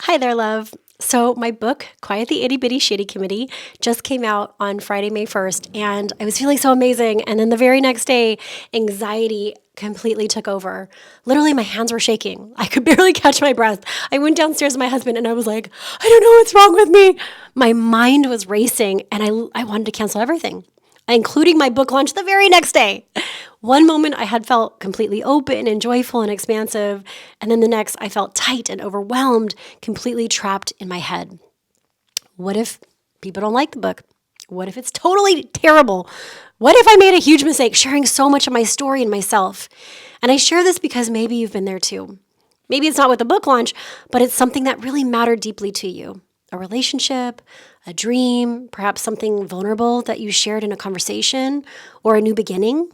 Hi there, love. So my book, Quiet the Itty Bitty Shitty Committee, just came out on Friday, May 1st, and I was feeling so amazing. And then the very next day, anxiety completely took over. Literally, my hands were shaking. I could barely catch my breath. I went downstairs to my husband and I was like, I don't know what's wrong with me. My mind was racing and I wanted to cancel everything, including my book launch the very next day. One moment I had felt completely open and joyful and expansive, and then the next I felt tight and overwhelmed, completely trapped in my head. What if people don't like the book? What if it's totally terrible? What if I made a huge mistake sharing so much of my story and myself? And I share this because maybe you've been there too. Maybe it's not with the book launch, but it's something that really mattered deeply to you. A relationship, a dream, perhaps something vulnerable that you shared in a conversation, or a new beginning.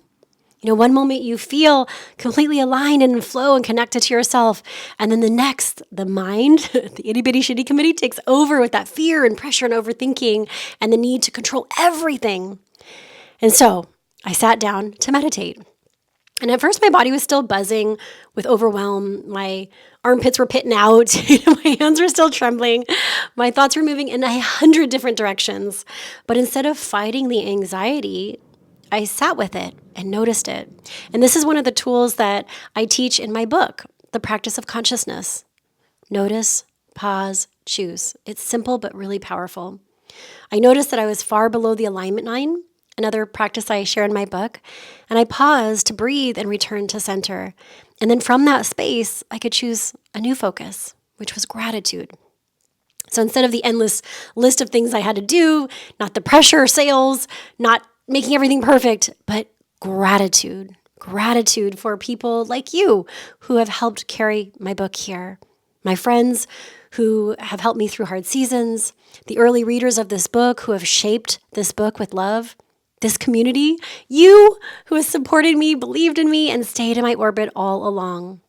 One moment you feel completely aligned and in flow and connected to yourself. And then the next, the mind, the itty bitty shitty committee takes over with that fear and pressure and overthinking and the need to control everything. And so I sat down to meditate. And at first my body was still buzzing with overwhelm. My armpits were pitting out. My hands were still trembling. My thoughts were moving in 100 different directions. But instead of fighting the anxiety, I sat with it and noticed it. And this is one of the tools that I teach in my book, The Practice of Consciousness. Notice, pause, choose. It's simple but really powerful. I noticed that I was far below the alignment line, another practice I share in my book, and I paused to breathe and return to center. And then from that space, I could choose a new focus, which was gratitude. So instead of the endless list of things I had to do, not the pressure, sales, not making everything perfect, but gratitude. Gratitude for people like you who have helped carry my book here. My friends who have helped me through hard seasons, the early readers of this book who have shaped this book with love, this community, you who has supported me, believed in me, and stayed in my orbit all along.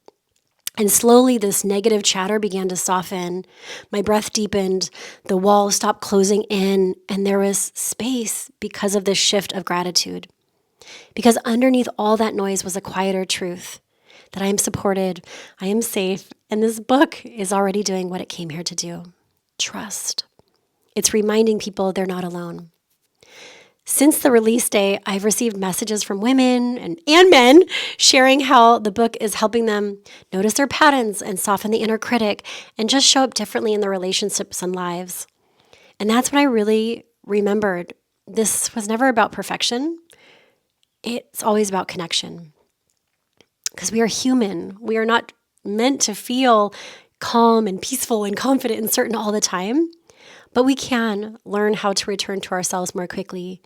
And slowly this negative chatter began to soften. My breath deepened, the walls stopped closing in, and there was space because of this shift of gratitude. Because underneath all that noise was a quieter truth, that I am supported, I am safe, and this book is already doing what it came here to do. Trust. It's reminding people they're not alone. Since the release day, I've received messages from women and men sharing how the book is helping them notice their patterns and soften the inner critic and just show up differently in their relationships and lives. And that's when I really remembered this was never about perfection. It's always about connection. Because we are human. We are not meant to feel calm and peaceful and confident and certain all the time. But we can learn how to return to ourselves more quickly.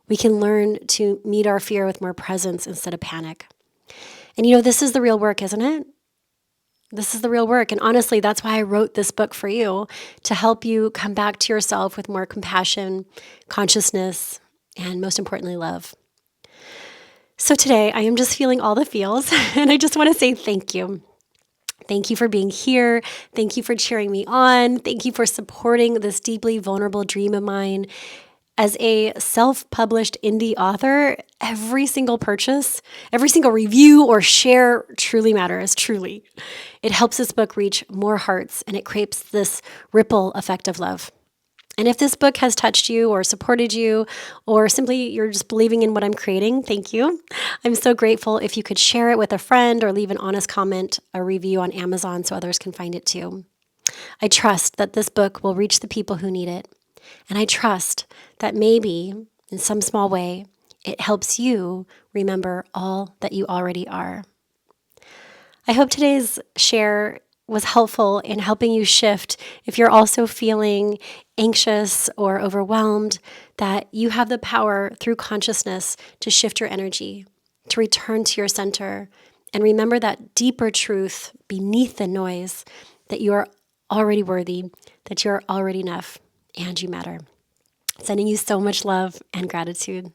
We can learn to meet our fear with more presence instead of panic. And this is the real work, isn't it? This is the real work. And honestly, that's why I wrote this book for you, to help you come back to yourself with more compassion, consciousness, and most importantly, love. So today, I am just feeling all the feels, and I just want to say thank you. Thank you for being here. Thank you for cheering me on. Thank you for supporting this deeply vulnerable dream of mine. As a self-published indie author, every single purchase, every single review or share truly matters, truly. It helps this book reach more hearts, and it creates this ripple effect of love. And if this book has touched you or supported you, or simply you're just believing in what I'm creating, thank you. I'm so grateful if you could share it with a friend or leave an honest comment, a review on Amazon so others can find it too. I trust that this book will reach the people who need it. And I trust that maybe, in some small way, it helps you remember all that you already are. I hope today's share was helpful in helping you shift if you're also feeling anxious or overwhelmed, that you have the power through consciousness to shift your energy, to return to your center, and remember that deeper truth beneath the noise, that you are already worthy, that you're already enough, and you matter. Sending you so much love and gratitude.